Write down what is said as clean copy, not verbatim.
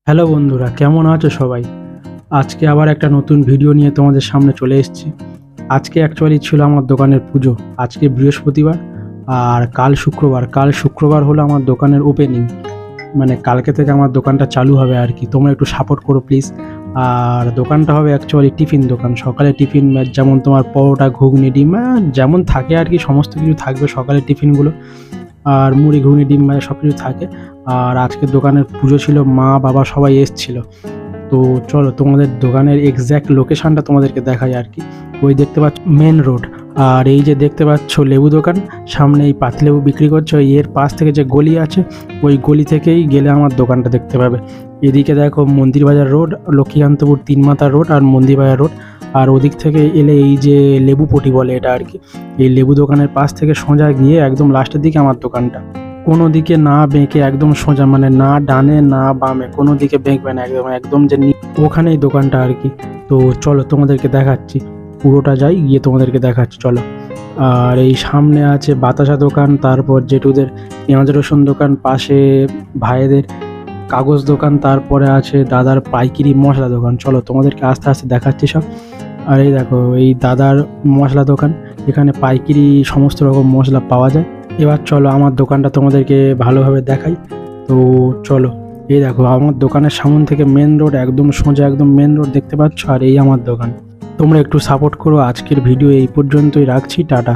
Hello বন্ধুরা, কেমন আছো সবাই? আজকে আবার একটা নতুন ভিডিও নিয়ে তোমাদের সামনে চলে এসেছি। আজকে অ্যাকচুয়ালি ছিল আমার দোকানের পুজো। আজকে বৃহস্পতিবার আর কাল শুক্রবার হলো আমার দোকানের ওপেনিং। মানে কালকে থেকে আমার দোকানটা চালু হবে আর কি। তোমরা একটু সাপোর্ট করো প্লিজ। আর দোকানটা হবে অ্যাকচুয়ালি টিফিন দোকান। সকালে টিফিন যেমন তোমার পরোটা, ঘুগনি, ডিম যেমন থাকে আর কি, সমস্ত কিছু থাকবে সকালের টিফিনগুলো। আর মুড়ি, ঘুগনি, ডিম সব কিছু থাকে। আর আজকের দোকানের পুজো ছিল, মা বাবা সবাই এসছিল। তো চলো তোমাদের দোকানের এক্স্যাক্ট লোকেশনটা তোমাদেরকে দেখাই আর কি। ওই দেখতে পাচ্ছ মেন রোড, আর এই যে দেখতে পাচ্ছ লেবু দোকান, সামনে এই পাতিলেবু বিক্রি করছে, ওই এর পাশ থেকে যে গলি আছে ওই গলি থেকেই গেলে আমার দোকানটা দেখতে পাবে। এদিকে দেখো মন্দির বাজার রোড, লক্ষ্মীকান্তপুর তিনমাথা রোড আর মন্দির বাজার রোড। আর ওদিক থেকে এলে এই যে লেবু পটি বলে এটা আর কি, এই লেবু দোকানের পাশ থেকে সোজা গিয়ে একদম লাস্টের দিকে আমার দোকানটা। কোনো দিকে না বেঁকে একদম সোজা, মানে না ডানে না বামে, কোনো দিকে বেঁকবে না, একদম একদম যে ওখানেই দোকানটা আর কি। তো চলো তোমাদেরকে দেখাচ্ছি, পুরোটা যাই গিয়ে তোমাদেরকে দেখাচ্ছি চলো। আর এই সামনে আছে বাতাসা দোকান, তারপর জেঠুদের পেঁয়াজ রসুন দোকান, পাশে ভাইদের কাগজ দোকান, তারপরে আছে দাদার পাইকারি মশলা দোকান। চলো তোমাদেরকে আস্তে আস্তে দেখাচ্ছি সব। আর এই দেখো এই দাদার মশলা দোকান, এখানে পাইকারি সমস্ত রকম মশলা পাওয়া যায়। এবার চলো আমার দোকানটা তোমাদেরকে ভালোভাবে দেখাই। তো চলো, এই দেখো আমার দোকানের সামনে থেকে মেন রোড, একদম সোজা একদম মেন রোড দেখতে পাচ্ছ, আর এই আমার দোকান। তোমরা একটু সাপোর্ট করো। আজকের ভিডিও এই পর্যন্তই রাখছি, টাটা।